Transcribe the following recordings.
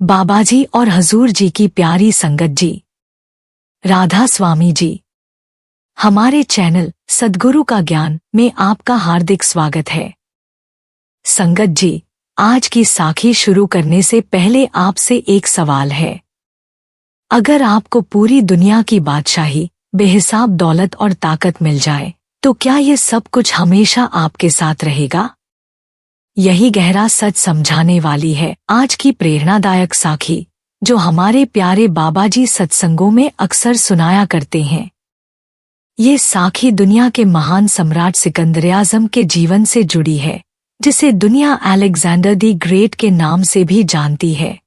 बाबाजी और हजूर जी की प्यारी संगत जी, राधा स्वामी जी, हमारे चैनल सद्गुरु का ज्ञान में आपका हार्दिक स्वागत है। संगत जी, आज की साखी शुरू करने से पहले आपसे एक सवाल है। अगर आपको पूरी दुनिया की बादशाही, बेहिसाब दौलत और ताकत मिल जाए, तो क्या ये सब कुछ हमेशा आपके साथ रहेगा? यही गहरा सच समझाने वाली है आज की प्रेरणादायक साखी, जो हमारे प्यारे बाबाजी सत्संगों में अक्सर सुनाया करते हैं। ये साखी दुनिया के महान सम्राट सिकंदर आज़म के जीवन से जुड़ी है, जिसे दुनिया अलेक्जेंडर दी ग्रेट के नाम से भी जानती है।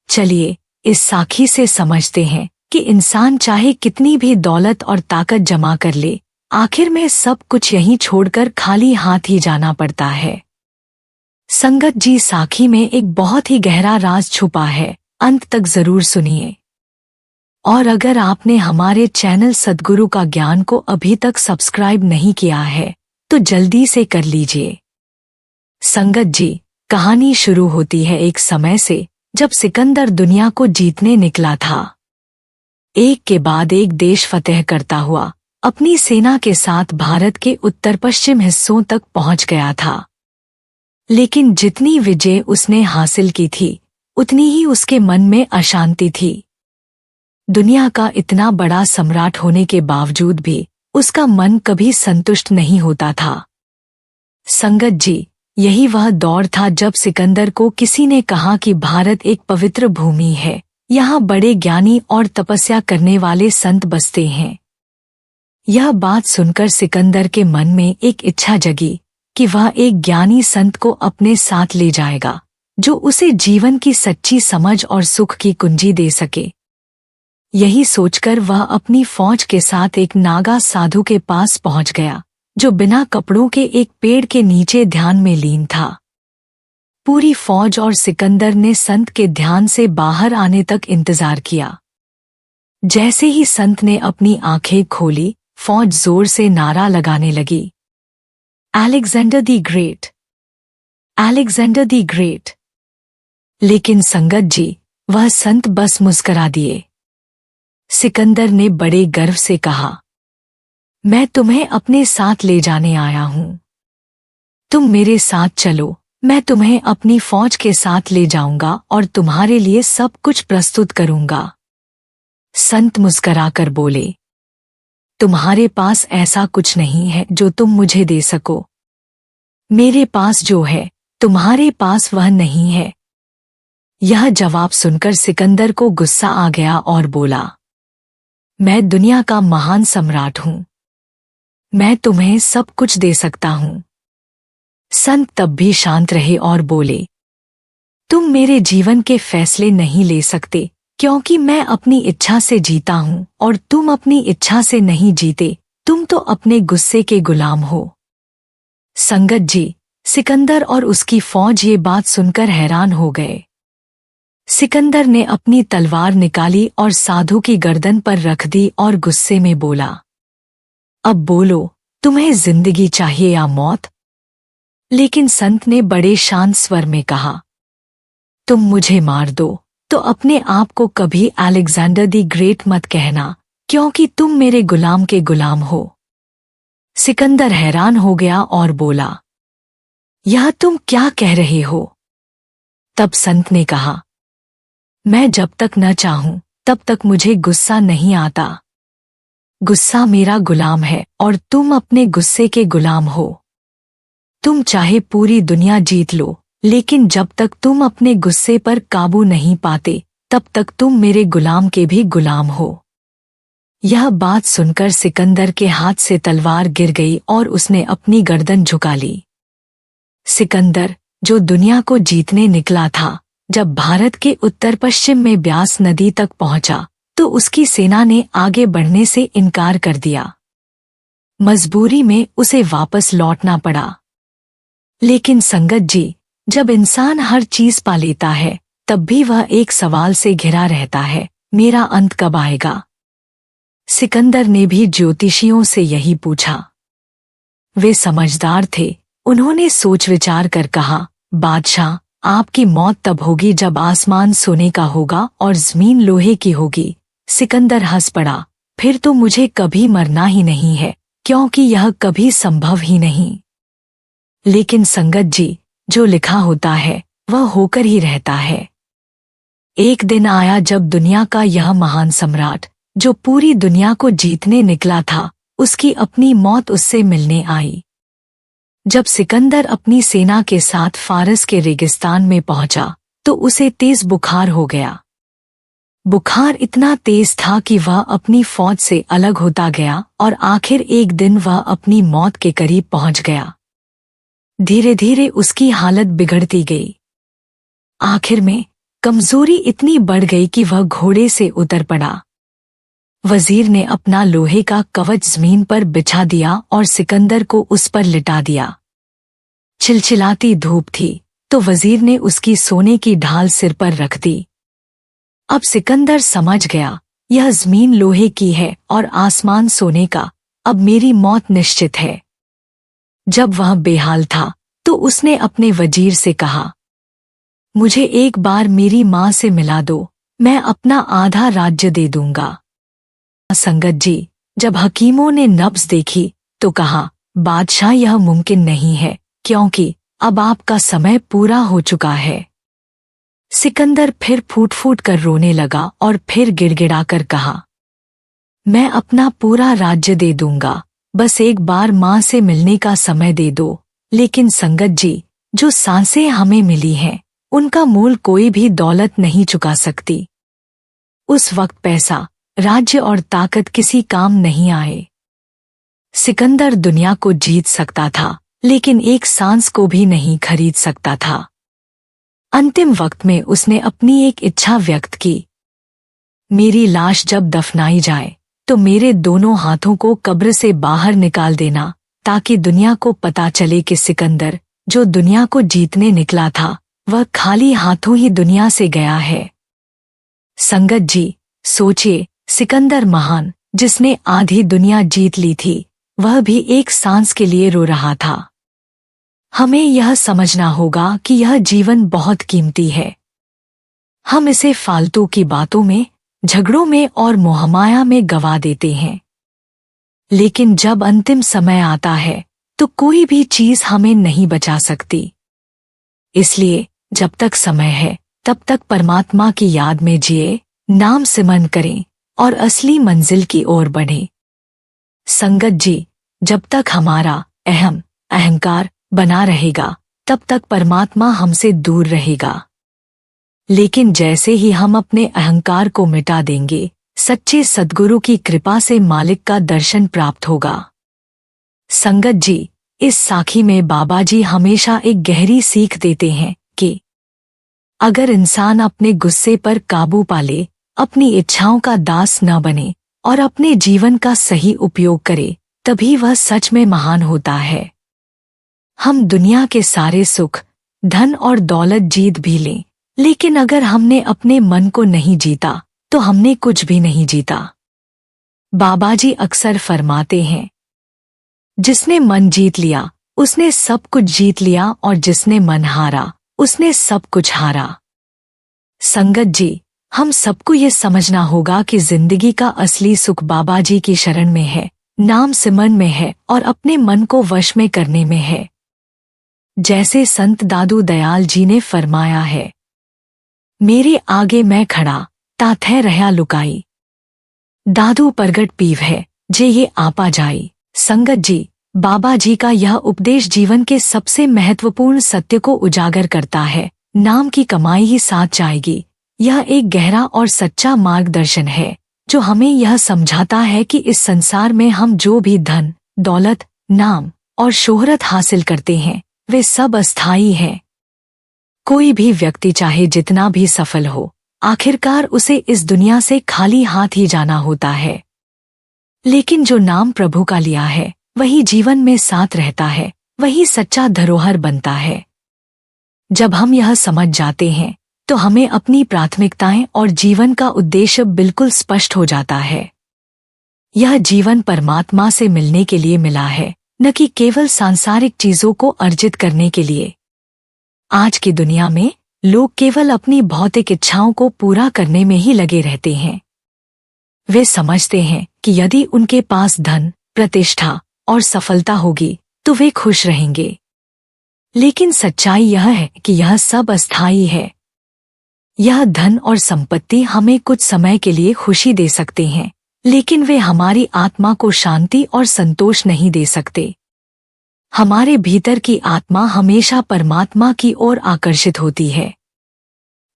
चलिए इस साखी से समझते हैं कि इंसान चाहे कितनी भी दौलत और ताकत जमा कर ले, आखिर में सब कुछ यहीं छोड़कर खाली हाथ ही जाना पड़ता है। संगत जी, साखी में एक बहुत ही गहरा राज छुपा है, अंत तक जरूर सुनिए। और अगर आपने हमारे चैनल सद्गुरु का ज्ञान को अभी तक सब्सक्राइब नहीं किया है, तो जल्दी से कर लीजिए। संगत जी, कहानी शुरू होती है एक समय से, जब सिकंदर दुनिया को जीतने निकला था। एक के बाद एक देश फतेह करता हुआ अपनी सेना के साथ भारत के उत्तर पश्चिम हिस्सों तक पहुंच गया था। लेकिन जितनी विजय उसने हासिल की थी, उतनी ही उसके मन में अशांति थी। दुनिया का इतना बड़ा सम्राट होने के बावजूद भी उसका मन कभी संतुष्ट नहीं होता था। संगत जी, यही वह दौर था जब सिकंदर को किसी ने कहा कि भारत एक पवित्र भूमि है, यहाँ बड़े ज्ञानी और तपस्या करने वाले संत बसते हैं। यह बात सुनकर सिकंदर के मन में एक इच्छा जगी कि वह एक ज्ञानी संत को अपने साथ ले जाएगा, जो उसे जीवन की सच्ची समझ और सुख की कुंजी दे सके। यही सोचकर वह अपनी फौज के साथ एक नागा साधु के पास पहुंच गया, जो बिना कपड़ों के एक पेड़ के नीचे ध्यान में लीन था। पूरी फौज और सिकंदर ने संत के ध्यान से बाहर आने तक इंतजार किया। जैसे ही संत ने अपनी आंखें खोली, फौज जोर से नारा लगाने लगी, Alexander the great, Alexander the great. लेकिन संगत जी, वह संत बस मुस्करा दिए। सिकंदर ने बड़े गर्व से कहा, मैं तुम्हें अपने साथ ले जाने आया हूं। तुम मेरे साथ चलो, मैं तुम्हें अपनी फौज के साथ ले जाऊंगा और तुम्हारे लिए सब कुछ प्रस्तुत करूंगा। संत मुस्कराकर बोले, तुम्हारे पास ऐसा कुछ नहीं है जो तुम मुझे दे सको। मेरे पास जो है, तुम्हारे पास वह नहीं है। यह जवाब सुनकर सिकंदर को गुस्सा आ गया और बोला, मैं दुनिया का महान सम्राट हूं, मैं तुम्हें सब कुछ दे सकता हूं। संत तब भी शांत रहे और बोले, तुम मेरे जीवन के फैसले नहीं ले सकते, क्योंकि मैं अपनी इच्छा से जीता हूं और तुम अपनी इच्छा से नहीं जीते, तुम तो अपने गुस्से के गुलाम हो। संगत जी, सिकंदर और उसकी फौज ये बात सुनकर हैरान हो गए। सिकंदर ने अपनी तलवार निकाली और साधु की गर्दन पर रख दी और गुस्से में बोला, अब बोलो, तुम्हें जिंदगी चाहिए या मौत? लेकिन संत ने बड़े शांत स्वर में कहा, तुम मुझे मार दो, तो अपने आप को कभी अलेक्जेंडर दी ग्रेट मत कहना, क्योंकि तुम मेरे गुलाम के गुलाम हो। सिकंदर हैरान हो गया और बोला, यह तुम क्या कह रहे हो? तब संत ने कहा, मैं जब तक न चाहूं तब तक मुझे गुस्सा नहीं आता। गुस्सा मेरा गुलाम है और तुम अपने गुस्से के गुलाम हो। तुम चाहे पूरी दुनिया जीत लो, लेकिन जब तक तुम अपने गुस्से पर काबू नहीं पाते, तब तक तुम मेरे गुलाम के भी गुलाम हो। यह बात सुनकर सिकंदर के हाथ से तलवार गिर गई और उसने अपनी गर्दन झुका ली। सिकंदर, जो दुनिया को जीतने निकला था, जब भारत के उत्तर पश्चिम में ब्यास नदी तक पहुंचा, तो उसकी सेना ने आगे बढ़ने से इनकार कर दिया। मजबूरी में उसे वापस लौटना पड़ा। लेकिन संगत जी, जब इंसान हर चीज पा लेता है, तब भी वह एक सवाल से घिरा रहता है, मेरा अंत कब आएगा? सिकंदर ने भी ज्योतिषियों से यही पूछा। वे समझदार थे, उन्होंने सोच विचार कर कहा, बादशाह, आपकी मौत तब होगी जब आसमान सोने का होगा और जमीन लोहे की होगी। सिकंदर हंस पड़ा, फिर तो मुझे कभी मरना ही नहीं है, क्योंकि यह कभी संभव ही नहीं। लेकिन संगत जी, जो लिखा होता है वह होकर ही रहता है। एक दिन आया जब दुनिया का यह महान सम्राट, जो पूरी दुनिया को जीतने निकला था, उसकी अपनी मौत उससे मिलने आई। जब सिकंदर अपनी सेना के साथ फारस के रेगिस्तान में पहुंचा तो उसे तेज बुखार हो गया। बुखार इतना तेज था कि वह अपनी फौज से अलग होता गया और आखिर एक दिन वह अपनी मौत के करीब पहुंच गया। धीरे धीरे उसकी हालत बिगड़ती गई। आखिर में कमजोरी इतनी बढ़ गई कि वह घोड़े से उतर पड़ा। वजीर ने अपना लोहे का कवच जमीन पर बिछा दिया और सिकंदर को उस पर लिटा दिया। चिलचिलाती धूप थी तो वजीर ने उसकी सोने की ढाल सिर पर रख दी। अब सिकंदर समझ गया, यह जमीन लोहे की है और आसमान सोने का, अब मेरी मौत निश्चित है। जब वह बेहाल था तो उसने अपने वजीर से कहा, मुझे एक बार मेरी माँ से मिला दो, मैं अपना आधा राज्य दे दूंगा। संगत जी, जब हकीमों ने नब्ज देखी तो कहा, बादशाह यह मुमकिन नहीं है, क्योंकि अब आपका समय पूरा हो चुका है। सिकंदर फिर फूट फूट कर रोने लगा और फिर गिड़गिड़ाकर कहा, मैं अपना पूरा राज्य दे दूंगा, बस एक बार माँ से मिलने का समय दे दो। लेकिन संगत जी, जो सांसें हमें मिली हैं उनका मूल कोई भी दौलत नहीं चुका सकती। उस वक्त पैसा, राज्य और ताकत किसी काम नहीं आए। सिकंदर दुनिया को जीत सकता था, लेकिन एक सांस को भी नहीं खरीद सकता था। अंतिम वक्त में उसने अपनी एक इच्छा व्यक्त की, मेरी लाश जब दफनाई जाए तो मेरे दोनों हाथों को कब्र से बाहर निकाल देना, ताकि दुनिया को पता चले कि सिकंदर, जो दुनिया को जीतने निकला था, वह खाली हाथों ही दुनिया से गया है। संगत जी, सोचिए, सिकंदर महान, जिसने आधी दुनिया जीत ली थी, वह भी एक सांस के लिए रो रहा था। हमें यह समझना होगा कि यह जीवन बहुत कीमती है। हम इसे फालतू की बातों में, झगड़ों में और मोहमाया में गवा देते हैं। लेकिन जब अंतिम समय आता है तो कोई भी चीज हमें नहीं बचा सकती। इसलिए जब तक समय है तब तक परमात्मा की याद में जिए, नाम सिमरन करें और असली मंजिल की ओर बढ़ें। संगत जी, जब तक हमारा अहंकार बना रहेगा तब तक परमात्मा हमसे दूर रहेगा। लेकिन जैसे ही हम अपने अहंकार को मिटा देंगे, सच्चे सद्गुरु की कृपा से मालिक का दर्शन प्राप्त होगा। संगत जी, इस साखी में बाबा जी हमेशा एक गहरी सीख देते हैं कि अगर इंसान अपने गुस्से पर काबू पा ले, अपनी इच्छाओं का दास न बने और अपने जीवन का सही उपयोग करे, तभी वह सच में महान होता है। हम दुनिया के सारे सुख, धन और दौलत जीत भी लें, लेकिन अगर हमने अपने मन को नहीं जीता तो हमने कुछ भी नहीं जीता। बाबा जी अक्सर फरमाते हैं, जिसने मन जीत लिया उसने सब कुछ जीत लिया और जिसने मन हारा उसने सब कुछ हारा। संगत जी, हम सबको ये समझना होगा कि जिंदगी का असली सुख बाबा जी की शरण में है, नाम सिमरन में है और अपने मन को वश में करने में है। जैसे संत दादू दयाल जी ने फरमाया है, मेरे आगे मैं खड़ा, ताथे रहा लुकाई, दादू प्रगट पीव है, जे ये आपा जाई। संगत जी, बाबा जी का यह उपदेश जीवन के सबसे महत्वपूर्ण सत्य को उजागर करता है, नाम की कमाई ही साथ जाएगी। यह एक गहरा और सच्चा मार्गदर्शन है जो हमें यह समझाता है कि इस संसार में हम जो भी धन, दौलत, नाम और शोहरत हासिल करते हैं वे सब अस्थायी हैं। कोई भी व्यक्ति चाहे जितना भी सफल हो, आखिरकार उसे इस दुनिया से खाली हाथ ही जाना होता है। लेकिन जो नाम प्रभु का लिया है वही जीवन में साथ रहता है, वही सच्चा धरोहर बनता है। जब हम यह समझ जाते हैं तो हमें अपनी प्राथमिकताएं और जीवन का उद्देश्य बिल्कुल स्पष्ट हो जाता है। यह जीवन परमात्मा से मिलने के लिए मिला है, न कि केवल सांसारिक चीजों को अर्जित करने के लिए। आज की दुनिया में लोग केवल अपनी भौतिक इच्छाओं को पूरा करने में ही लगे रहते हैं। वे समझते हैं कि यदि उनके पास धन, प्रतिष्ठा और सफलता होगी तो वे खुश रहेंगे। लेकिन सच्चाई यह है कि यह सब अस्थायी है। यह धन और संपत्ति हमें कुछ समय के लिए खुशी दे सकते हैं, लेकिन वे हमारी आत्मा को शांति और संतोष नहीं दे सकते। हमारे भीतर की आत्मा हमेशा परमात्मा की ओर आकर्षित होती है।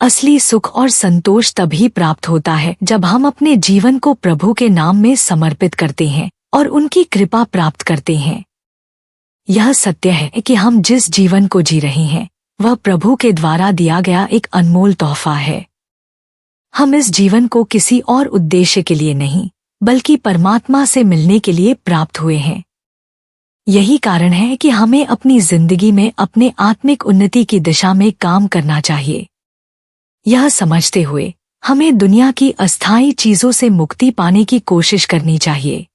असली सुख और संतोष तभी प्राप्त होता है जब हम अपने जीवन को प्रभु के नाम में समर्पित करते हैं और उनकी कृपा प्राप्त करते हैं। यह सत्य है कि हम जिस जीवन को जी रहे हैं वह प्रभु के द्वारा दिया गया एक अनमोल तोहफा है। हम इस जीवन को किसी और उद्देश्य के लिए नहीं बल्कि परमात्मा से मिलने के लिए प्राप्त हुए हैं। यही कारण है कि हमें अपनी जिंदगी में अपने आत्मिक उन्नति की दिशा में काम करना चाहिए। यह समझते हुए हमें दुनिया की अस्थायी चीजों से मुक्ति पाने की कोशिश करनी चाहिए।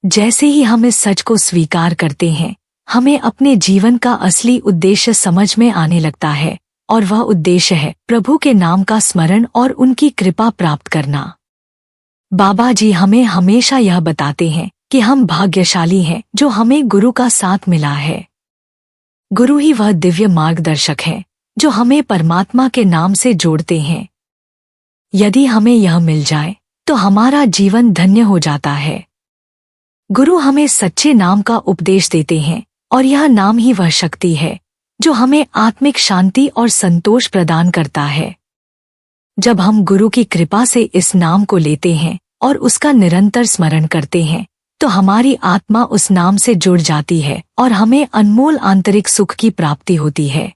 जैसे ही हम इस सच को स्वीकार करते हैं, हमें अपने जीवन का असली उद्देश्य समझ में आने लगता है, और वह उद्देश्य है प्रभु के नाम का स्मरण और उनकी कृपा प्राप्त करना। बाबा जी हमें हमेशा यह बताते हैं कि हम भाग्यशाली हैं जो हमें गुरु का साथ मिला है। गुरु ही वह दिव्य मार्गदर्शक है जो हमें परमात्मा के नाम से जोड़ते हैं। यदि हमें यह मिल जाए तो हमारा जीवन धन्य हो जाता है। गुरु हमें सच्चे नाम का उपदेश देते हैं और यह नाम ही वह शक्ति है जो हमें आत्मिक शांति और संतोष प्रदान करता है। जब हम गुरु की कृपा से इस नाम को लेते हैं और उसका निरंतर स्मरण करते हैं तो हमारी आत्मा उस नाम से जुड़ जाती है और हमें अनमोल आंतरिक सुख की प्राप्ति होती है।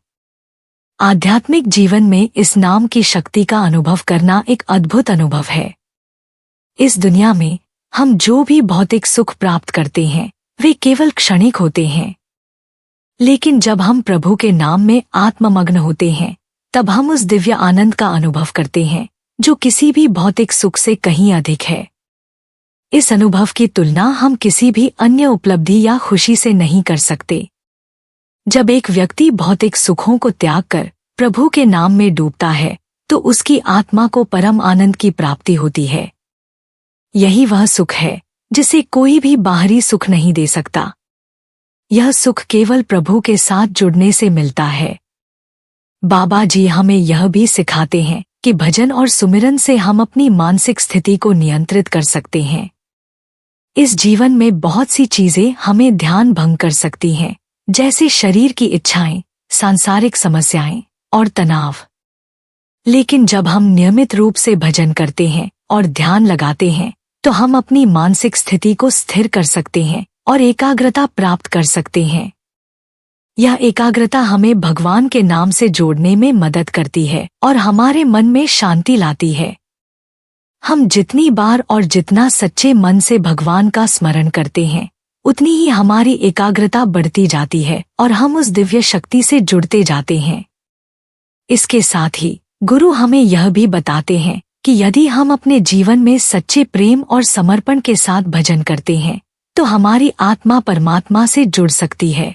आध्यात्मिक जीवन में इस नाम की शक्ति का अनुभव करना एक अद्भुत अनुभव है। इस दुनिया में हम जो भी भौतिक सुख प्राप्त करते हैं वे केवल क्षणिक होते हैं, लेकिन जब हम प्रभु के नाम में आत्ममग्न होते हैं तब हम उस दिव्य आनंद का अनुभव करते हैं जो किसी भी भौतिक सुख से कहीं अधिक है। इस अनुभव की तुलना हम किसी भी अन्य उपलब्धि या खुशी से नहीं कर सकते। जब एक व्यक्ति भौतिक सुखों को त्याग कर प्रभु के नाम में डूबता है तो उसकी आत्मा को परम आनंद की प्राप्ति होती है। यही वह सुख है जिसे कोई भी बाहरी सुख नहीं दे सकता। यह सुख केवल प्रभु के साथ जुड़ने से मिलता है। बाबा जी हमें यह भी सिखाते हैं कि भजन और सुमिरन से हम अपनी मानसिक स्थिति को नियंत्रित कर सकते हैं। इस जीवन में बहुत सी चीजें हमें ध्यान भंग कर सकती हैं, जैसे शरीर की इच्छाएं, सांसारिक समस्याएं और तनाव। लेकिन जब हम नियमित रूप से भजन करते हैं और ध्यान लगाते हैं तो हम अपनी मानसिक स्थिति को स्थिर कर सकते हैं और एकाग्रता प्राप्त कर सकते हैं। यह एकाग्रता हमें भगवान के नाम से जोड़ने में मदद करती है और हमारे मन में शांति लाती है। हम जितनी बार और जितना सच्चे मन से भगवान का स्मरण करते हैं उतनी ही हमारी एकाग्रता बढ़ती जाती है और हम उस दिव्य शक्ति से जुड़ते जाते हैं। इसके साथ ही गुरु हमें यह भी बताते हैं कि यदि हम अपने जीवन में सच्चे प्रेम और समर्पण के साथ भजन करते हैं तो हमारी आत्मा परमात्मा से जुड़ सकती है।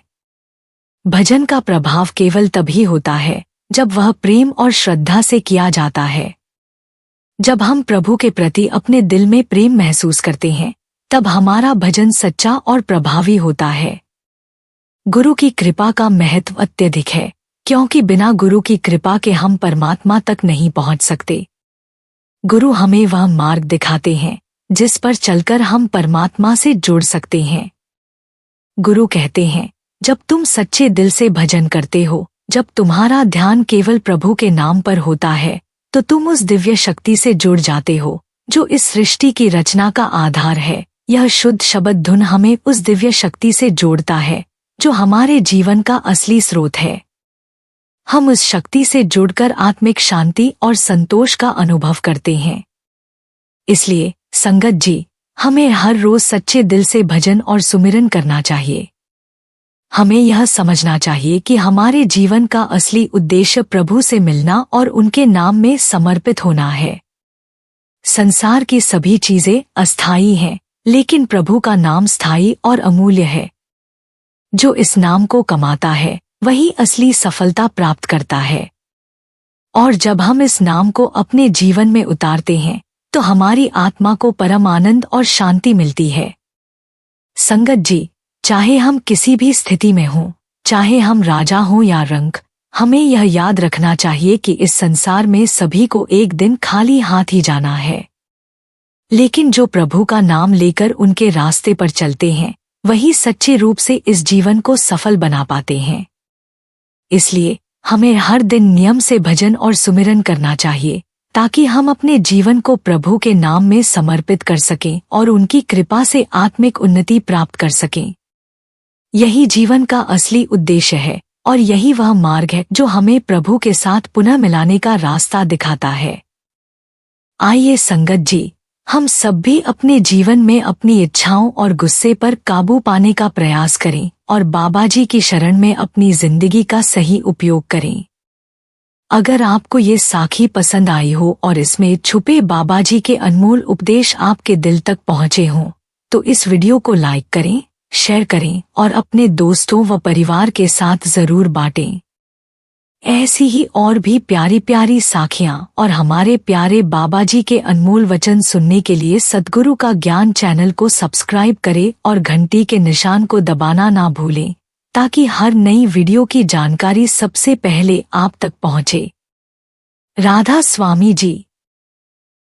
भजन का प्रभाव केवल तभी होता है जब वह प्रेम और श्रद्धा से किया जाता है। जब हम प्रभु के प्रति अपने दिल में प्रेम महसूस करते हैं तब हमारा भजन सच्चा और प्रभावी होता है। गुरु की कृपा का महत्व अत्यधिक है, क्योंकि बिना गुरु की कृपा के हम परमात्मा तक नहीं पहुंच सकते। गुरु हमें वह मार्ग दिखाते हैं जिस पर चलकर हम परमात्मा से जुड़ सकते हैं। गुरु कहते हैं, जब तुम सच्चे दिल से भजन करते हो, जब तुम्हारा ध्यान केवल प्रभु के नाम पर होता है, तो तुम उस दिव्य शक्ति से जुड़ जाते हो जो इस सृष्टि की रचना का आधार है। यह शुद्ध शब्द धुन हमें उस दिव्य शक्ति से जोड़ता है जो हमारे जीवन का असली स्रोत है। हम उस शक्ति से जुड़कर आत्मिक शांति और संतोष का अनुभव करते हैं। इसलिए संगत जी, हमें हर रोज सच्चे दिल से भजन और सुमिरन करना चाहिए। हमें यह समझना चाहिए कि हमारे जीवन का असली उद्देश्य प्रभु से मिलना और उनके नाम में समर्पित होना है। संसार की सभी चीजें अस्थायी हैं, लेकिन प्रभु का नाम स्थायी और अमूल्य है। जो इस नाम को कमाता है वही असली सफलता प्राप्त करता है। और जब हम इस नाम को अपने जीवन में उतारते हैं तो हमारी आत्मा को परम आनंद और शांति मिलती है। संगत जी, चाहे हम किसी भी स्थिति में हों, चाहे हम राजा हों या रंक, हमें यह याद रखना चाहिए कि इस संसार में सभी को एक दिन खाली हाथ ही जाना है। लेकिन जो प्रभु का नाम लेकर उनके रास्ते पर चलते हैं, वही सच्चे रूप से इस जीवन को सफल बना पाते हैं। इसलिए हमें हर दिन नियम से भजन और सुमिरन करना चाहिए, ताकि हम अपने जीवन को प्रभु के नाम में समर्पित कर सकें और उनकी कृपा से आत्मिक उन्नति प्राप्त कर सकें। यही जीवन का असली उद्देश्य है और यही वह मार्ग है जो हमें प्रभु के साथ पुनः मिलाने का रास्ता दिखाता है। आइए संगत जी, हम सब भी अपने जीवन में अपनी इच्छाओं और गुस्से पर काबू पाने का प्रयास करें और बाबा जी की शरण में अपनी जिंदगी का सही उपयोग करें। अगर आपको ये साखी पसंद आई हो और इसमें छुपे बाबा जी के अनमोल उपदेश आपके दिल तक पहुँचे हों, तो इस वीडियो को लाइक करें, शेयर करें और अपने दोस्तों व परिवार के साथ जरूर बांटें। ऐसी ही और भी प्यारी प्यारी साखियां और हमारे प्यारे बाबा जी के अनमोल वचन सुनने के लिए सद्गुरु का ज्ञान चैनल को सब्सक्राइब करें और घंटी के निशान को दबाना ना भूलें, ताकि हर नई वीडियो की जानकारी सबसे पहले आप तक पहुंचे। राधा स्वामी जी।